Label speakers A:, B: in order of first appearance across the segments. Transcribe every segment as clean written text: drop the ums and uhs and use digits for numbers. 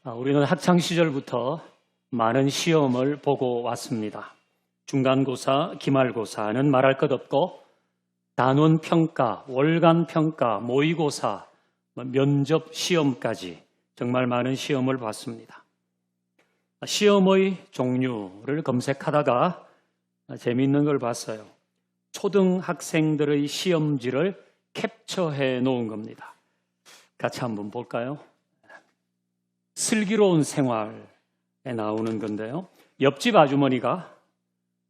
A: 우리는 학창 시절부터 많은 시험을 보고 왔습니다. 중간고사, 기말고사는 말할 것 없고 단원평가, 월간평가, 모의고사, 면접 시험까지 정말 많은 시험을 봤습니다. 시험의 종류를 검색하다가 재미있는 걸 봤어요. 초등학생들의 시험지를 캡처해 놓은 겁니다. 같이 한번 볼까요? 슬기로운 생활에 나오는 건데요. 옆집 아주머니가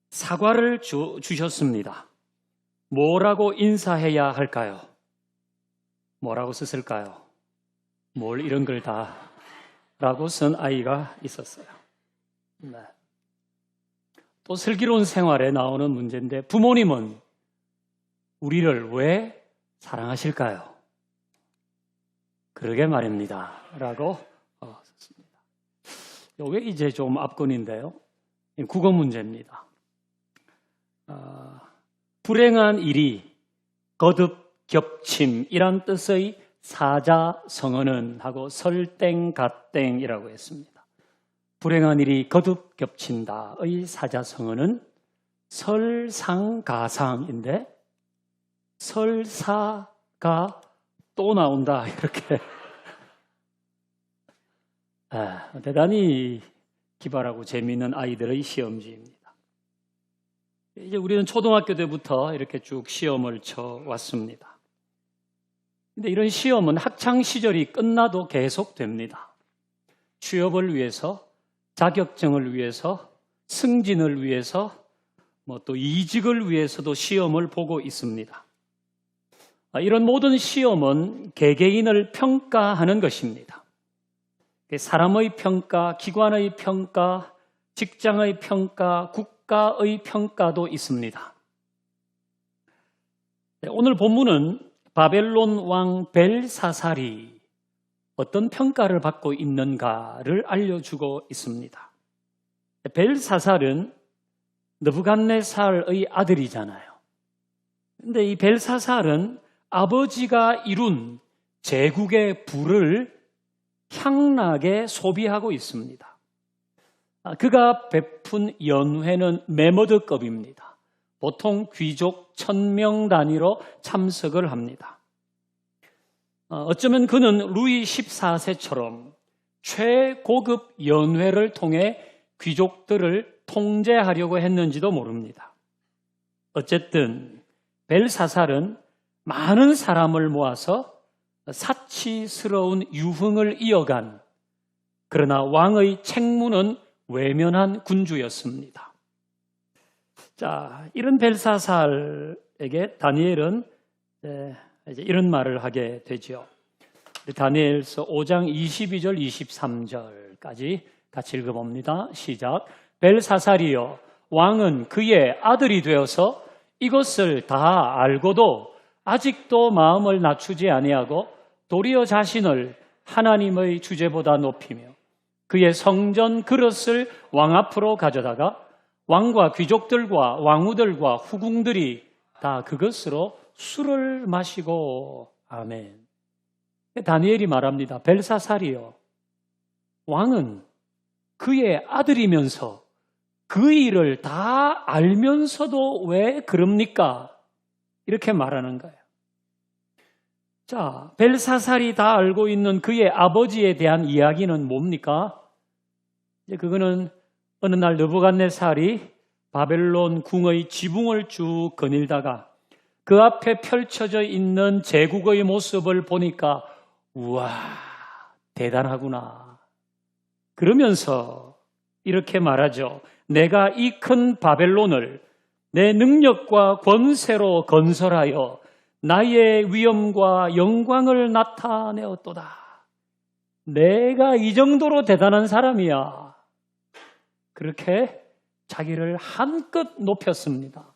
A: 사과를 주셨습니다. 뭐라고 인사해야 할까요? 뭐라고 썼을까요? 뭘 이런 걸 다 라고 쓴 아이가 있었어요. 네. 또 슬기로운 생활에 나오는 문제인데 부모님은 우리를 왜 사랑하실까요? 그러게 말입니다. 라고 썼습니다. 이게 이제 좀 압권인데요. 국어 문제입니다. 불행한 일이 거듭 겹침이란 뜻의 사자성어는 하고 설땡갓땡이라고 했습니다. 불행한 일이 거듭 겹친다의 사자성어는 설상가상인데 설사가 또 나온다 이렇게 대단히 기발하고 재미있는 아이들의 시험지입니다. 이제 우리는 초등학교 때부터 이렇게 쭉 시험을 쳐왔습니다. 근데 이런 시험은 학창 시절이 끝나도 계속됩니다. 취업을 위해서, 자격증을 위해서, 승진을 위해서, 또 이직을 위해서도 시험을 보고 있습니다. 이런 모든 시험은 개개인을 평가하는 것입니다. 사람의 평가, 기관의 평가, 직장의 평가, 국가의 평가도 있습니다. 오늘 본문은 바벨론 왕 벨사살이 어떤 평가를 받고 있는가를 알려주고 있습니다. 벨사살은 느부갓네살의 아들이잖아요. 그런데 이 벨사살은 아버지가 이룬 제국의 부를 향락에 소비하고 있습니다. 그가 베푼 연회는 메머드급입니다. 보통 귀족 1000명 단위로 참석을 합니다. 어쩌면 그는 루이 14세처럼 최고급 연회를 통해 귀족들을 통제하려고 했는지도 모릅니다. 어쨌든 벨사살은 많은 사람을 모아서 사치스러운 유흥을 이어간 그러나 왕의 책무는 외면한 군주였습니다. 자, 이런 벨사살에게 다니엘은 이제 이런 말을 하게 되죠. 다니엘서 5장 22절 23절까지 같이 읽어봅니다. 시작. 벨사살이여, 왕은 그의 아들이 되어서 이것을 다 알고도 아직도 마음을 낮추지 아니하고 도리어 자신을 하나님의 주제보다 높이며 그의 성전 그릇을 왕 앞으로 가져다가 왕과 귀족들과 왕후들과 후궁들이 다 그것으로 술을 마시고 아멘. 다니엘이 말합니다. 벨사살이요, 왕은 그의 아들이면서 그 일을 다 알면서도 왜 그럽니까? 이렇게 말하는 거예요. 자, 벨사살이 다 알고 있는 그의 아버지에 대한 이야기는 뭡니까? 이제 그거는 어느 날 느부갓네살이 바벨론 궁의 지붕을 쭉 거닐다가 그 앞에 펼쳐져 있는 제국의 모습을 보니까 우와, 대단하구나. 그러면서 이렇게 말하죠. 내가 이 큰 바벨론을 내 능력과 권세로 건설하여 나의 위엄과 영광을 나타내었도다. 내가 이 정도로 대단한 사람이야. 그렇게 자기를 한껏 높였습니다.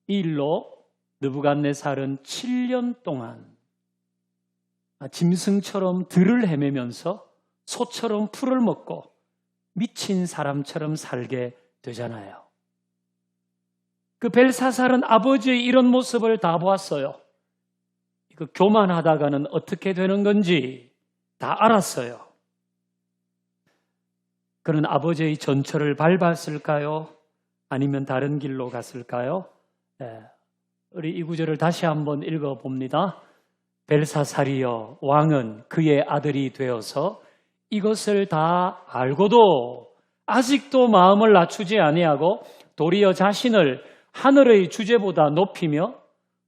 A: 이 일로 느부갓네살은 7년 동안 짐승처럼 들을 헤매면서 소처럼 풀을 먹고 미친 사람처럼 살게 되잖아요. 그 벨사살은 아버지의 이런 모습을 다 보았어요. 그 교만하다가는 어떻게 되는 건지 다 알았어요. 그는 아버지의 전철을 밟았을까요? 아니면 다른 길로 갔을까요? 우리 이 구절을 다시 한번 읽어봅니다. 벨사살이여, 왕은 그의 아들이 되어서 이것을 다 알고도 아직도 마음을 낮추지 아니하고 도리어 자신을 하늘의 주제보다 높이며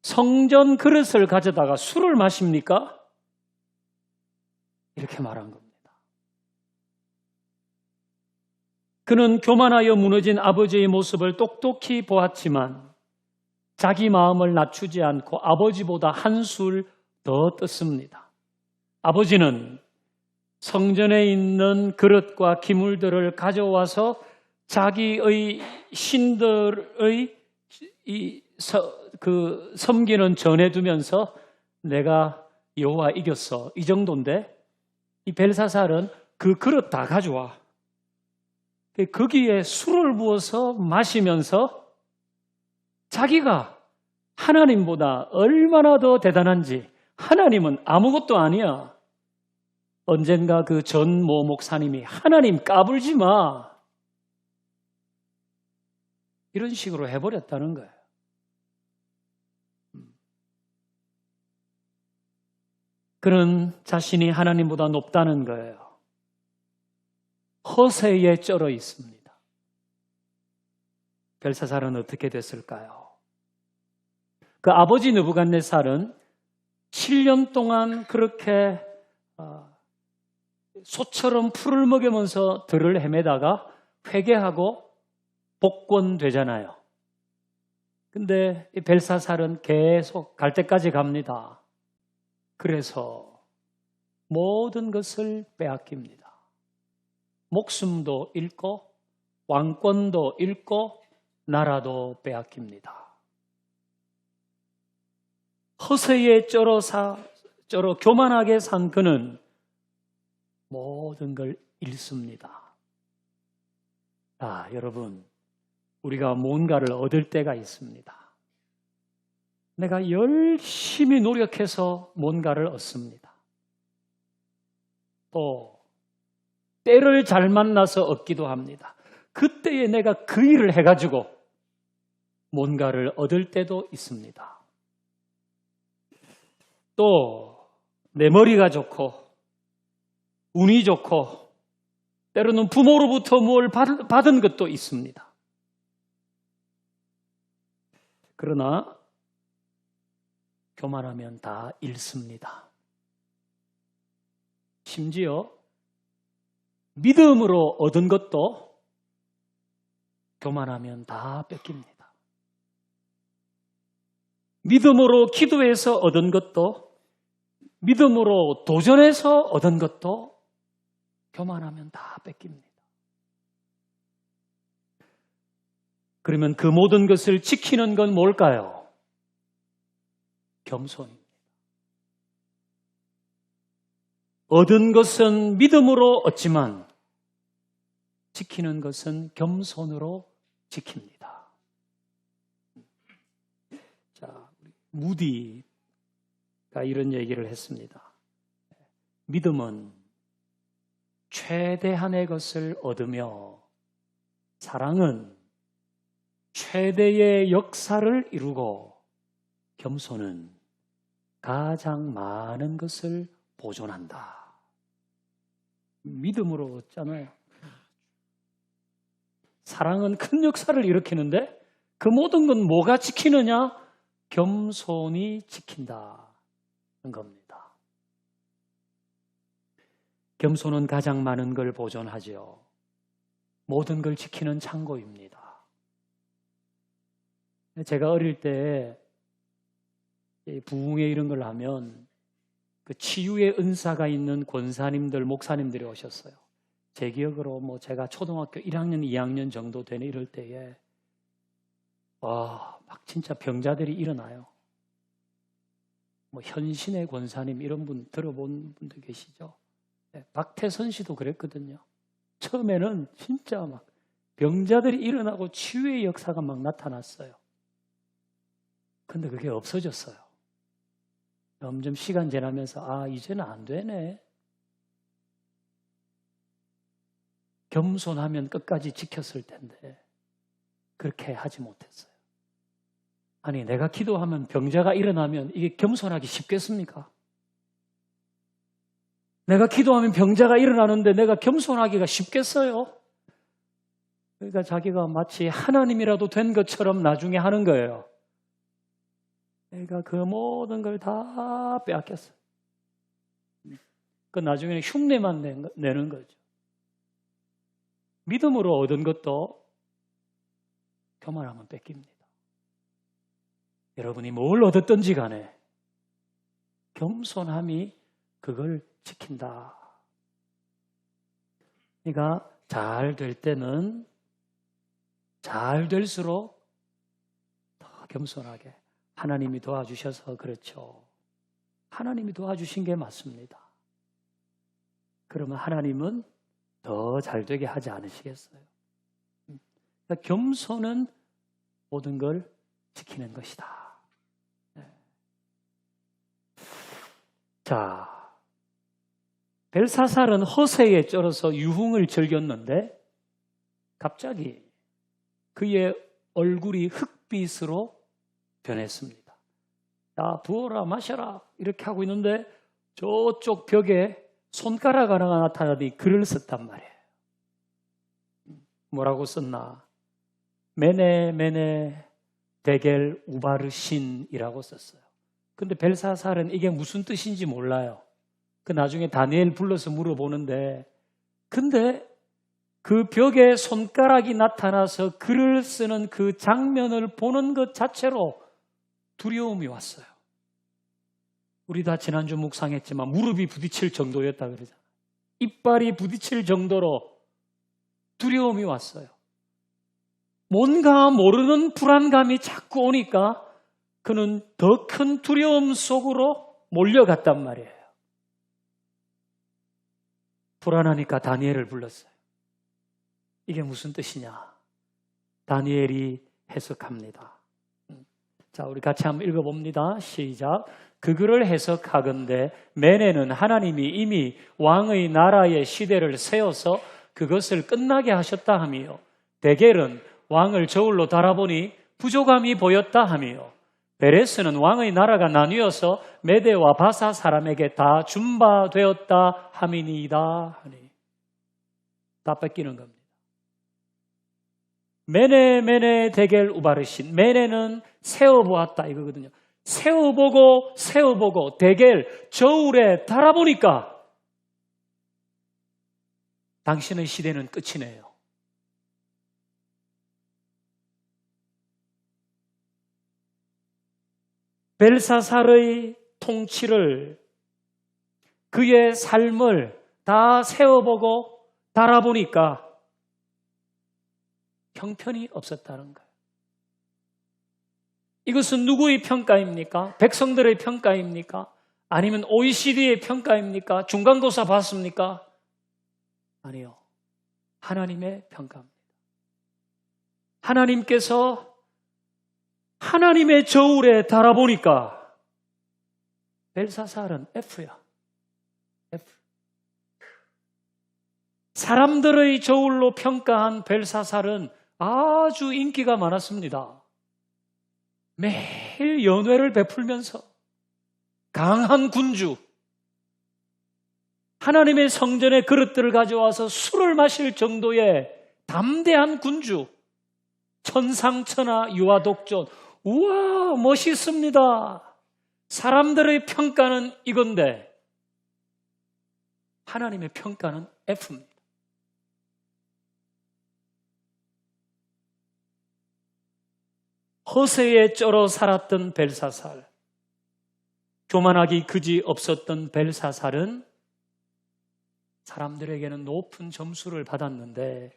A: 성전 그릇을 가져다가 술을 마십니까? 이렇게 말한 겁니다. 그는 교만하여 무너진 아버지의 모습을 똑똑히 보았지만 자기 마음을 낮추지 않고 아버지보다 한술 더 떴습니다. 아버지는 성전에 있는 그릇과 기물들을 가져와서 자기의 신들의 섬기는 전해두면서 내가 여호와 이겼어. 이 정도인데 이 벨사살은 그 그릇 다 가져와. 거기에 술을 부어서 마시면서 자기가 하나님보다 얼마나 더 대단한지, 하나님은 아무것도 아니야. 언젠가 그 전 모 목사님이 하나님 까불지 마, 이런 식으로 해버렸다는 거예요. 그는 자신이 하나님보다 높다는 거예요. 허세에 쩔어 있습니다. 벨사살은 어떻게 됐을까요? 그 아버지 느부갓네살은 7년 동안 그렇게 소처럼 풀을 먹으면서 들을 헤매다가 회개하고 복권되잖아요. 근데 이 벨사살은 계속 갈 때까지 갑니다. 그래서 모든 것을 빼앗깁니다. 목숨도 잃고 왕권도 잃고 나라도 빼앗깁니다. 허세에 쩔어 교만하게 산 그는 모든 걸 잃습니다. 여러분, 우리가 뭔가를 얻을 때가 있습니다. 내가 열심히 노력해서 뭔가를 얻습니다. 또 때를 잘 만나서 얻기도 합니다. 그때에 내가 그 일을 해가지고 뭔가를 얻을 때도 있습니다. 또 내 머리가 좋고 운이 좋고 때로는 부모로부터 뭘 받은 것도 있습니다. 그러나 교만하면 다 잃습니다. 심지어 믿음으로 얻은 것도 교만하면 다 뺏깁니다. 믿음으로 기도해서 얻은 것도, 믿음으로 도전해서 얻은 것도 교만하면 다 뺏깁니다. 그러면 그 모든 것을 지키는 건 뭘까요? 겸손입니다. 얻은 것은 믿음으로 얻지만 지키는 것은 겸손으로 지킵니다. 자, 무디가 이런 얘기를 했습니다. 믿음은 최대한의 것을 얻으며 사랑은 최대의 역사를 이루고 겸손은 가장 많은 것을 보존한다. 믿음으로 얻잖아요. 사랑은 큰 역사를 일으키는데 그 모든 건 뭐가 지키느냐? 겸손이 지킨다는 겁니다. 겸손은 가장 많은 걸 보존하죠. 모든 걸 지키는 창고입니다. 제가 어릴 때 부흥회 이런 걸 하면 그 치유의 은사가 있는 권사님들, 목사님들이 오셨어요. 제 기억으로 제가 초등학교 1학년, 2학년 정도 되는 이럴 때에 막 진짜 병자들이 일어나요. 현신의 권사님 이런 분 들어본 분들 계시죠? 박태선 씨도 그랬거든요. 처음에는 진짜 막 병자들이 일어나고 치유의 역사가 막 나타났어요. 근데 그게 없어졌어요. 점점 시간 지나면서 이제는 안 되네. 겸손하면 끝까지 지켰을 텐데 그렇게 하지 못했어요. 아니, 내가 기도하면 병자가 일어나면 이게 겸손하기 쉽겠습니까? 내가 기도하면 병자가 일어나는데 내가 겸손하기가 쉽겠어요? 그러니까 자기가 마치 하나님이라도 된 것처럼 나중에 하는 거예요. 그러니까 그 모든 걸 다 빼앗겼어요. 그 나중에는 흉내만 내는 거죠. 믿음으로 얻은 것도 교만하면 뺏깁니다. 여러분이 뭘 얻었든지 간에 겸손함이 그걸 지킨다. 그러니까 잘 될 때는 잘 될수록 더 겸손하게 하나님이 도와주셔서 그렇죠. 하나님이 도와주신 게 맞습니다. 그러면 하나님은 더 잘되게 하지 않으시겠어요? 그러니까 겸손은 모든 걸 지키는 것이다. 자, 벨사살은 허세에 쩔어서 유흥을 즐겼는데 갑자기 그의 얼굴이 흑빛으로 변했습니다. 야, 부어라 마셔라 이렇게 하고 있는데 저쪽 벽에 손가락 하나가 나타나더니 글을 썼단 말이에요. 뭐라고 썼나? 메네 메네 데겔 우바르신이라고 썼어요. 근데 벨사살은 이게 무슨 뜻인지 몰라요. 그 나중에 다니엘 불러서 물어보는데, 근데 그 벽에 손가락이 나타나서 글을 쓰는 그 장면을 보는 것 자체로 두려움이 왔어요. 우리 다 지난주 묵상했지만 무릎이 부딪힐 정도였다 그러잖아요. 이빨이 부딪힐 정도로 두려움이 왔어요. 뭔가 모르는 불안감이 자꾸 오니까 그는 더 큰 두려움 속으로 몰려갔단 말이에요. 불안하니까 다니엘을 불렀어요. 이게 무슨 뜻이냐? 다니엘이 해석합니다. 자, 우리 같이 한번 읽어봅니다. 시작. 그 글을 해석하건대 메네는 하나님이 이미 왕의 나라의 시대를 세워서 그것을 끝나게 하셨다 하며, 데겔은 왕을 저울로 달아보니 부족함이 보였다 하며, 베레스는 왕의 나라가 나뉘어서 메대와 바사 사람에게 다 준바되었다 함이니이다 하니. 다 뺏기는 겁니다. 메네 메네 데겔 우바르신. 메네는 세어보았다 이거거든요. 세어보고 데겔 저울에 달아보니까 당신의 시대는 끝이네요. 벨사살의 통치를, 그의 삶을 다 세어보고 달아보니까 형편이 없었다는 거예요. 이것은 누구의 평가입니까? 백성들의 평가입니까? 아니면 OECD의 평가입니까? 중간고사 봤습니까? 아니요. 하나님의 평가입니다. 하나님께서 하나님의 저울에 달아보니까 벨사살은 F야. F. 사람들의 저울로 평가한 벨사살은 아주 인기가 많았습니다. 매일 연회를 베풀면서 강한 군주, 하나님의 성전에 그릇들을 가져와서 술을 마실 정도의 담대한 군주, 천상천하 유아독존. 우와, 멋있습니다. 사람들의 평가는 이건데 하나님의 평가는 F입니다. 허세에 쩔어 살았던 벨사살, 교만하기 그지 없었던 벨사살은 사람들에게는 높은 점수를 받았는데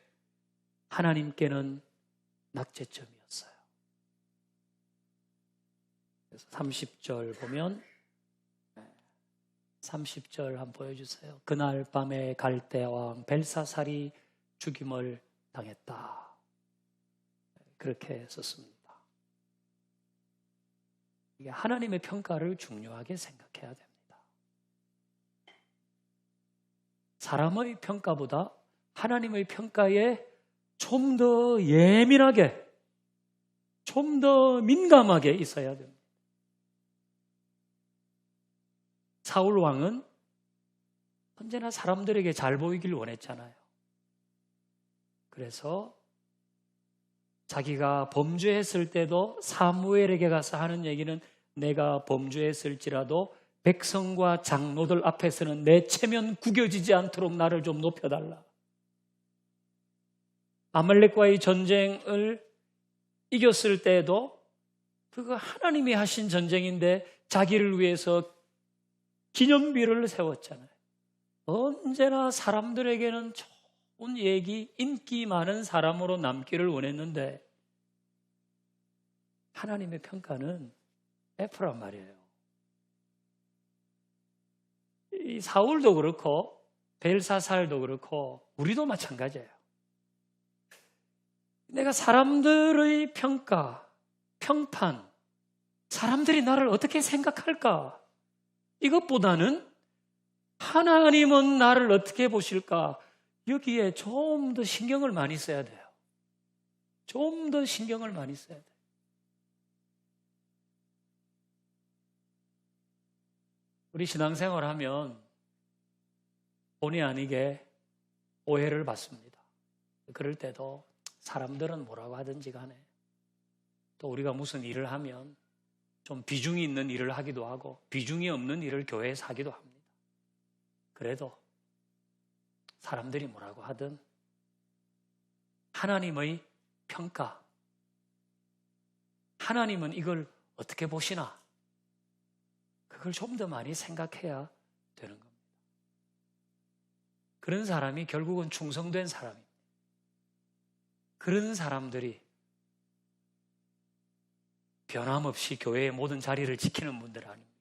A: 하나님께는 낙제점이었어요. 그래서 30절 보면, 30절 한번 보여주세요. 그날 밤에 갈대왕 벨사살이 죽임을 당했다. 그렇게 썼습니다. 이게 하나님의 평가를 중요하게 생각해야 됩니다. 사람의 평가보다 하나님의 평가에 좀 더 예민하게, 좀 더 민감하게 있어야 됩니다. 사울 왕은 언제나 사람들에게 잘 보이길 원했잖아요. 그래서 자기가 범죄했을 때도 사무엘에게 가서 하는 얘기는 내가 범죄했을지라도 백성과 장로들 앞에서는 내 체면 구겨지지 않도록 나를 좀 높여달라. 아말렉과의 전쟁을 이겼을 때도 그거 하나님이 하신 전쟁인데 자기를 위해서 기념비를 세웠잖아요. 언제나 사람들에게는 좋은 얘기, 인기 많은 사람으로 남기를 원했는데 하나님의 평가는 F란 말이에요. 이 사울도 그렇고 벨사살도 그렇고 우리도 마찬가지예요. 내가 사람들의 평가, 평판, 사람들이 나를 어떻게 생각할까? 이것보다는 하나님은 나를 어떻게 보실까? 여기에 좀 더 신경을 많이 써야 돼요. 좀 더 신경을 많이 써야 돼요. 우리 신앙생활 하면 본의 아니게 오해를 받습니다. 그럴 때도 사람들은 뭐라고 하든지 간에 또 우리가 무슨 일을 하면 좀 비중이 있는 일을 하기도 하고 비중이 없는 일을 교회에서 하기도 합니다. 그래도 사람들이 뭐라고 하든 하나님의 평가, 하나님은 이걸 어떻게 보시나? 그걸 좀 더 많이 생각해야 되는 겁니다. 그런 사람이 결국은 충성된 사람입니다. 그런 사람들이 변함없이 교회의 모든 자리를 지키는 분들 아닙니까?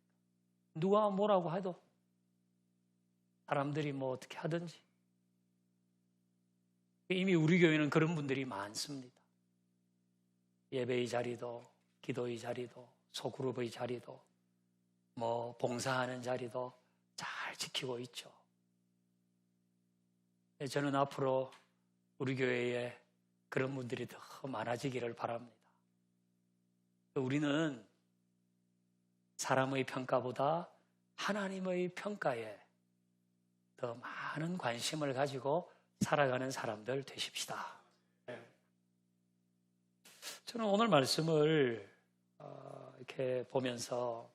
A: 누가 뭐라고 해도 사람들이 뭐 어떻게 하든지. 이미 우리 교회는 그런 분들이 많습니다. 예배의 자리도, 기도의 자리도, 소그룹의 자리도, 뭐 봉사하는 자리도 잘 지키고 있죠. 저는 앞으로 우리 교회에 그런 분들이 더 많아지기를 바랍니다. 우리는 사람의 평가보다 하나님의 평가에 더 많은 관심을 가지고 살아가는 사람들 되십시다. 저는 오늘 말씀을 이렇게 보면서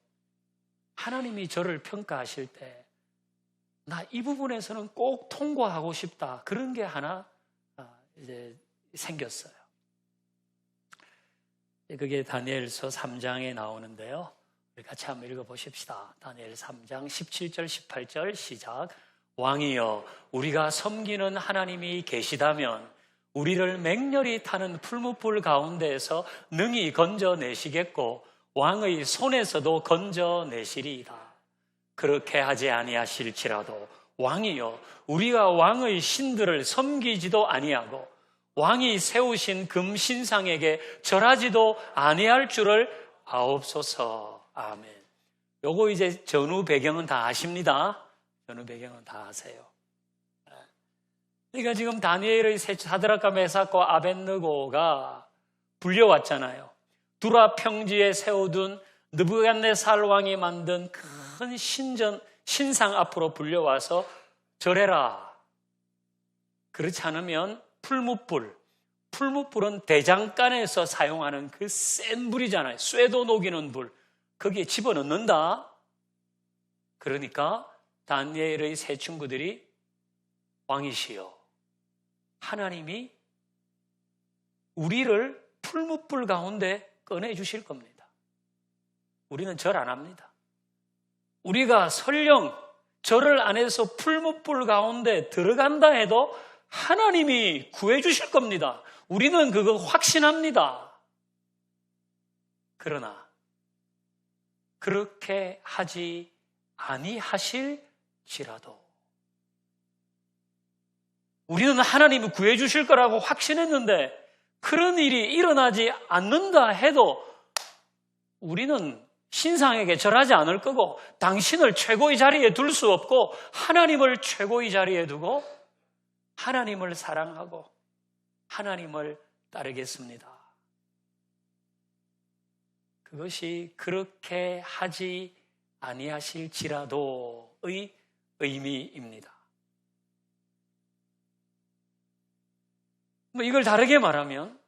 A: 하나님이 저를 평가하실 때 나 이 부분에서는 꼭 통과하고 싶다. 그런 게 하나 이제 생겼어요. 그게 다니엘서 3장에 나오는데요. 우리 같이 한번 읽어보십시다. 다니엘 3장 17절 18절 시작. 왕이여 우리가 섬기는 하나님이 계시다면 우리를 맹렬히 타는 풀무불 가운데에서 능히 건져내시겠고 왕의 손에서도 건져내시리이다. 그렇게 하지 아니하실지라도 왕이여 우리가 왕의 신들을 섬기지도 아니하고 왕이 세우신 금신상에게 절하지도 아니할 줄을 아옵소서. 아멘. 요거 이제 전후 배경은 다 아십니다. 전후 배경은 다 아세요. 그러니까 지금 다니엘의 사드락과 메삭과 아벳느고가 불려왔잖아요. 두라 평지에 세워둔 느부갓네살 왕이 만든 큰 신상 앞으로 불려와서 절해라. 그렇지 않으면 풀무불은 대장간에서 사용하는 그 센 불이잖아요. 쇠도 녹이는 불. 거기에 집어넣는다. 그러니까 다니엘의 세 친구들이 왕이시여 하나님이 우리를 풀무불 가운데 꺼내주실 겁니다. 우리는 절 안 합니다. 우리가 설령 절을 안 해서 풀무불 가운데 들어간다 해도 하나님이 구해주실 겁니다. 우리는 그거 확신합니다. 그러나 그렇게 하지 아니하실지라도 우리는 하나님이 구해주실 거라고 확신했는데 그런 일이 일어나지 않는다 해도 우리는 신상에게 절하지 않을 거고 당신을 최고의 자리에 둘 수 없고 하나님을 최고의 자리에 두고 하나님을 사랑하고 하나님을 따르겠습니다. 그것이 그렇게 하지 아니하실지라도의 의미입니다. 이걸 다르게 말하면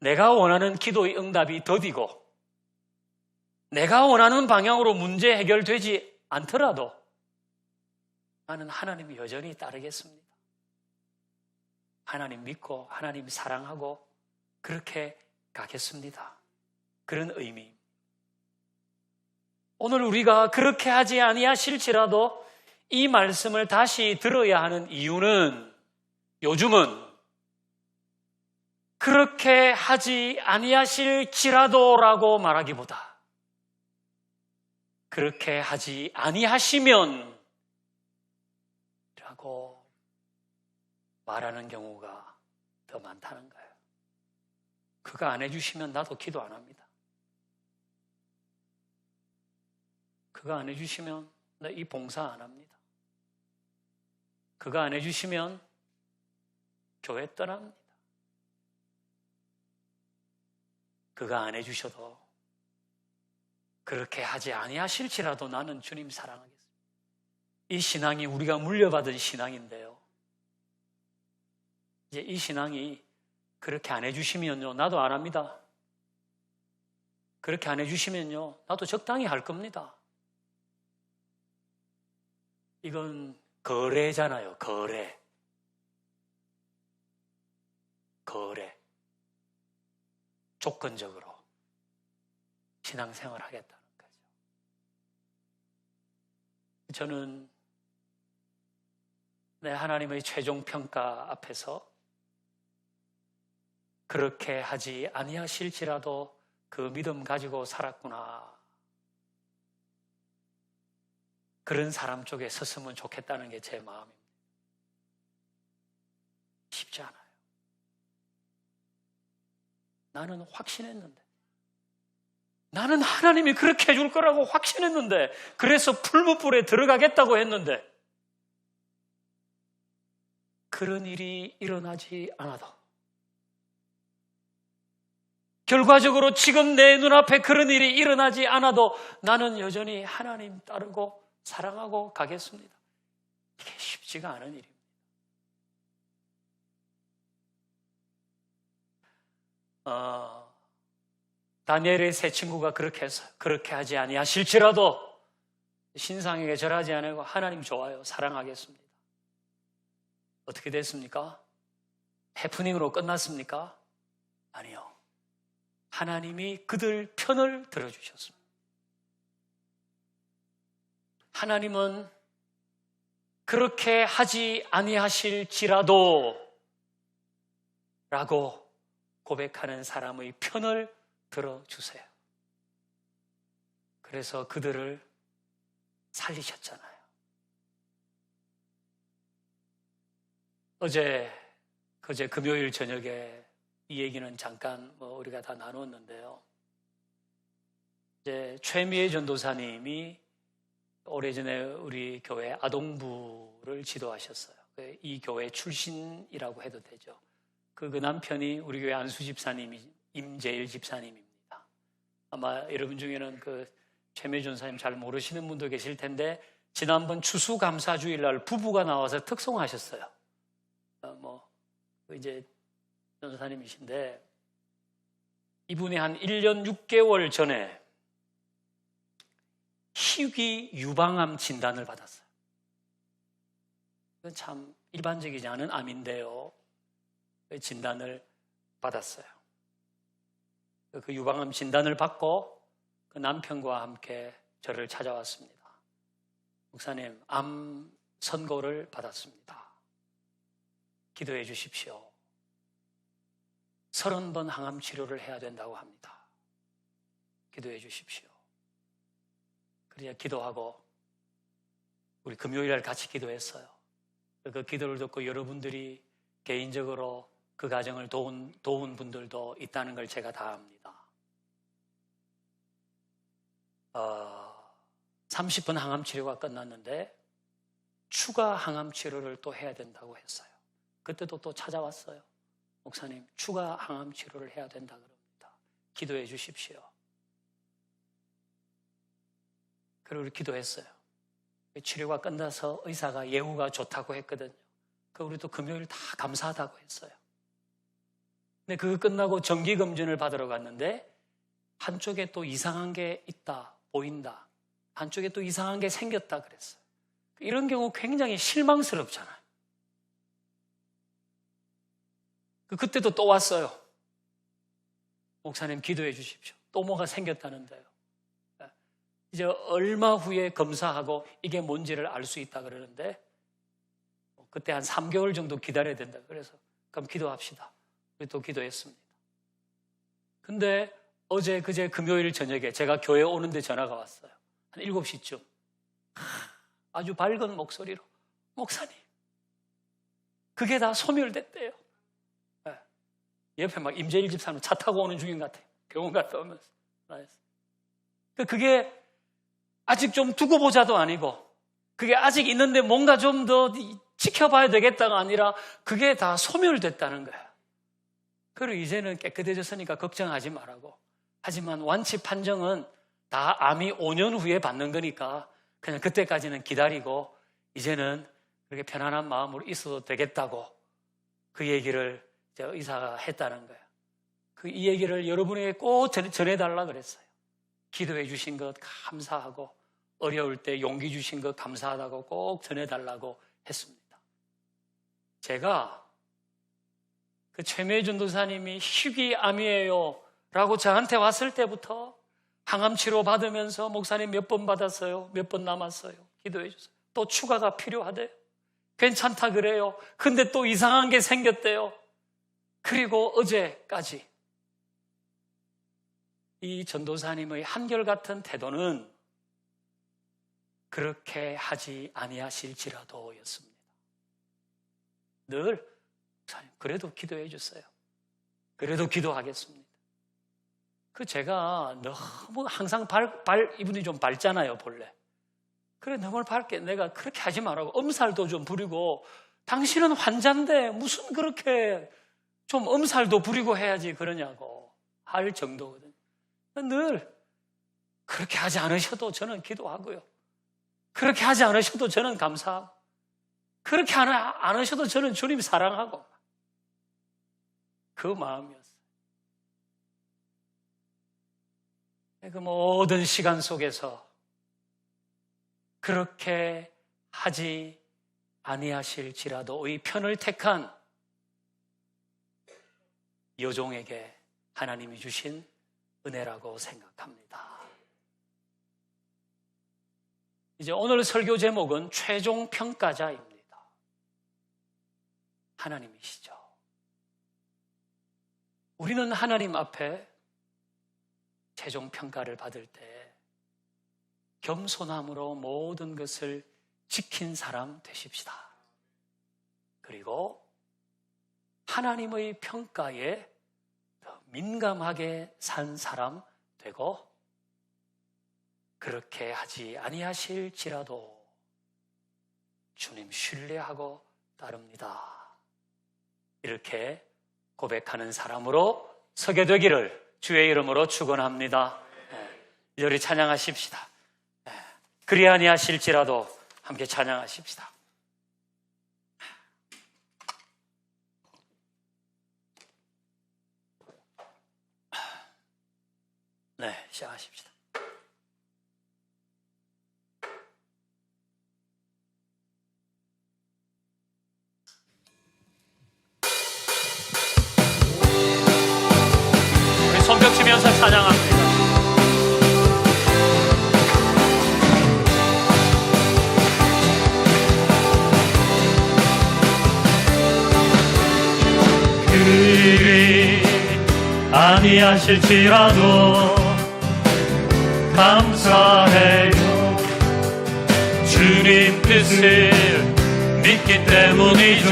A: 내가 원하는 기도의 응답이 더디고 내가 원하는 방향으로 문제 해결되지 않더라도 나는 하나님 여전히 따르겠습니다. 하나님 믿고 하나님 사랑하고 그렇게 가겠습니다. 그런 의미. 오늘 우리가 그렇게 하지 아니하실지라도 이 말씀을 다시 들어야 하는 이유는 요즘은 그렇게 하지 아니하실지라도라고 말하기보다 그렇게 하지 아니하시면 라고 말하는 경우가 더 많다는 거예요. 그거 안 해주시면 나도 기도 안 합니다. 그거 안 해주시면 나 이 봉사 안 합니다. 그거 안 해주시면 교회 떠납니다. 그거 안 해주셔도 그렇게 하지 아니하실지라도 나는 주님 사랑하겠습니다. 이 신앙이 우리가 물려받은 신앙인데요. 이제 이 신앙이 그렇게 안 해주시면요, 나도 안 합니다. 그렇게 안 해주시면요, 나도 적당히 할 겁니다. 이건 거래잖아요, 거래. 조건적으로 신앙생활을 하겠다는 거죠. 저는 내 하나님의 최종 평가 앞에서 그렇게 하지 아니하실지라도 그 믿음 가지고 살았구나. 그런 사람 쪽에 섰으면 좋겠다는 게 제 마음입니다. 쉽지 않아요. 나는 확신했는데, 나는 하나님이 그렇게 해줄 거라고 확신했는데, 그래서 풀무불에 들어가겠다고 했는데, 그런 일이 일어나지 않아도, 결과적으로 지금 내 눈앞에 그런 일이 일어나지 않아도 나는 여전히 하나님 따르고 사랑하고 가겠습니다. 이게 쉽지가 않은 일입니다. 다니엘의 세 친구가 그렇게 해서 그렇게 하지 아니하실지라도 신상에게 절하지 않고 하나님 좋아요, 사랑하겠습니다. 어떻게 됐습니까? 해프닝으로 끝났습니까? 아니요. 하나님이 그들 편을 들어주셨습니다. 하나님은 그렇게 하지 아니하실지라도 라고 고백하는 사람의 편을 들어주세요. 그래서 그들을 살리셨잖아요. 그제 금요일 저녁에 이 얘기는 잠깐 우리가 다 나눴는데요. 이제 최미애 전도사님이 오래전에 우리 교회 아동부를 지도하셨어요. 이 교회 출신이라고 해도 되죠. 그 남편이 우리 교회 안수 집사님이 임재일 집사님입니다. 아마 여러분 중에는 그 최미애 전도사님 잘 모르시는 분도 계실 텐데 지난번 추수감사주일날 부부가 나와서 특송하셨어요. 이제 전도사님이신데 이분이 한 1년 6개월 전에 희귀 유방암 진단을 받았어요. 이건 참 일반적이지 않은 암인데요. 진단을 받았어요. 그 유방암 진단을 받고 그 남편과 함께 저를 찾아왔습니다. 목사님, 암 선고를 받았습니다. 기도해 주십시오. 30번 항암 치료를 해야 된다고 합니다. 기도해 주십시오. 그래야 기도하고 우리 금요일날 같이 기도했어요. 그 기도를 듣고 여러분들이 개인적으로 그 가정을 도운 분들도 있다는 걸 제가 다 압니다. 30분 항암 치료가 끝났는데 추가 항암 치료를 또 해야 된다고 했어요. 그때도 또 찾아왔어요. 목사님, 추가 항암 치료를 해야 된다 그럽니다. 기도해 주십시오. 그리고 기도했어요. 치료가 끝나서 의사가 예후가 좋다고 했거든요. 우리도 금요일 다 감사하다고 했어요. 근데 그거 끝나고 정기검진을 받으러 갔는데 한쪽에 또 이상한 게 있다, 보인다. 한쪽에 또 이상한 게 생겼다 그랬어요. 이런 경우 굉장히 실망스럽잖아요. 그때도 또 왔어요. 목사님 기도해 주십시오. 또 뭐가 생겼다는데요. 이제 얼마 후에 검사하고 이게 뭔지를 알 수 있다 그러는데 그때 한 3개월 정도 기다려야 된다. 그래서 그럼 기도합시다. 우리 또 기도했습니다. 근데 어제 그제 금요일 저녁에 제가 교회 오는데 전화가 왔어요. 한 7시쯤. 아주 밝은 목소리로 목사님 그게 다 소멸됐대요. 네. 옆에 막 임재일 집사님 차 타고 오는 중인 것 같아요. 병원 갔다 오면서. 그게 아직 좀 두고 보자도 아니고 그게 아직 있는데 뭔가 좀 더 지켜봐야 되겠다가 아니라 그게 다 소멸됐다는 거예요. 그리고 이제는 깨끗해졌으니까 걱정하지 말라고. 하지만 완치 판정은 다 암이 5년 후에 받는 거니까 그냥 그때까지는 기다리고 이제는 그렇게 편안한 마음으로 있어도 되겠다고 그 얘기를 의사가 했다는 거예요. 이 얘기를 여러분에게 꼭 전해달라 그랬어요. 기도해 주신 것 감사하고 어려울 때 용기 주신 것 감사하다고 꼭 전해달라고 했습니다. 제가 그 최미애 전도사님이 희귀암이에요 라고 저한테 왔을 때부터 항암 치료 받으면서 목사님 몇 번 받았어요? 몇 번 남았어요? 기도해 주세요. 또 추가가 필요하대요. 괜찮다 그래요. 근데 또 이상한 게 생겼대요. 그리고 어제까지 이 전도사님의 한결같은 태도는 그렇게 하지 아니하실지라도 였습니다. 늘 목사님 그래도 기도해 주세요. 그래도 기도하겠습니다. 제가 너무 항상 이분이 좀 밝잖아요, 본래. 그래, 너무 밝게 내가 그렇게 하지 말라고 엄살도 좀 부리고 당신은 환자인데 무슨 그렇게 좀 엄살도 부리고 해야지 그러냐고 할 정도거든요. 늘 그렇게 하지 않으셔도 저는 기도하고요. 그렇게 하지 않으셔도 저는 감사하고 그렇게 안 하셔도 저는 주님 사랑하고 그 마음이었어요. 그 모든 시간 속에서 그렇게 하지 아니하실지라도의 편을 택한 여종에게 하나님이 주신 은혜라고 생각합니다. 이제 오늘 설교 제목은 최종 평가자입니다. 하나님이시죠. 우리는 하나님 앞에 최종 평가를 받을 때 겸손함으로 모든 것을 지킨 사람 되십시다. 그리고 하나님의 평가에 더 민감하게 산 사람 되고 그렇게 하지 아니하실지라도 주님 신뢰하고 따릅니다. 이렇게 고백하는 사람으로 서게 되기를 주의 이름으로 축원합니다. 이리 찬양하십시다. 그리 아니하실지라도 함께 찬양하십시다. 네, 시작하십시다. 우리 손뼉 치면서 찬양합니다. 그리 아니하실지라도 감사해요. 주님 뜻을 믿기 때문이죠.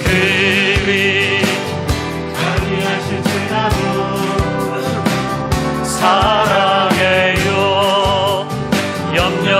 A: 그리 아니하실지라도 사랑해요. 염려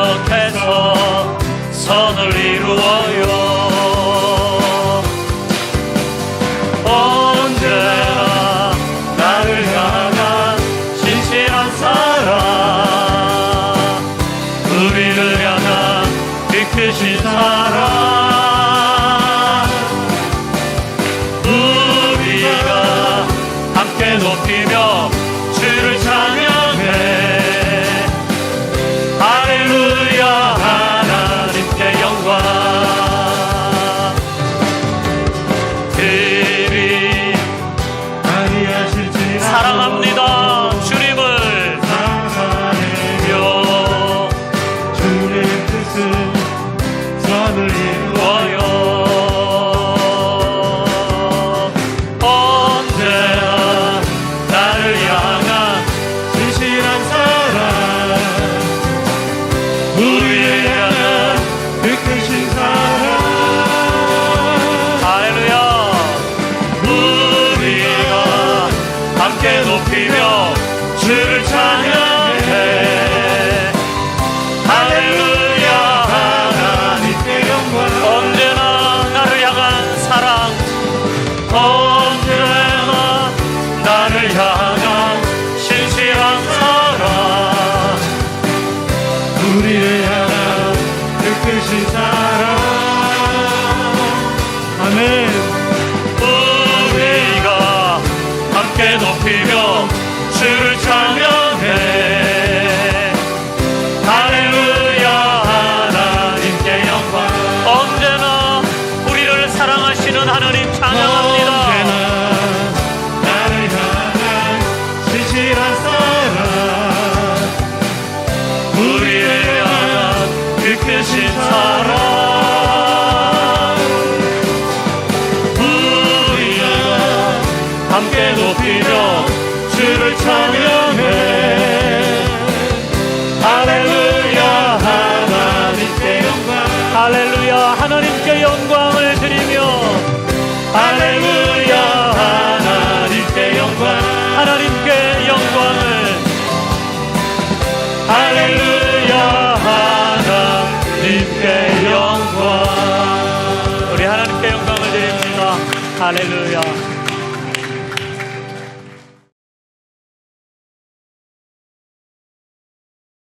A: 함께 높이며 주를 찬양해. 할렐루야 하나님께 영광, 할렐루야 하나님께 영광을 드리며, 할렐루야 하나님께 영광, 하나님께 영광을, 할렐루야 하나님께 영광. 우리 하나님께 영광을 드립니다. 할렐루야.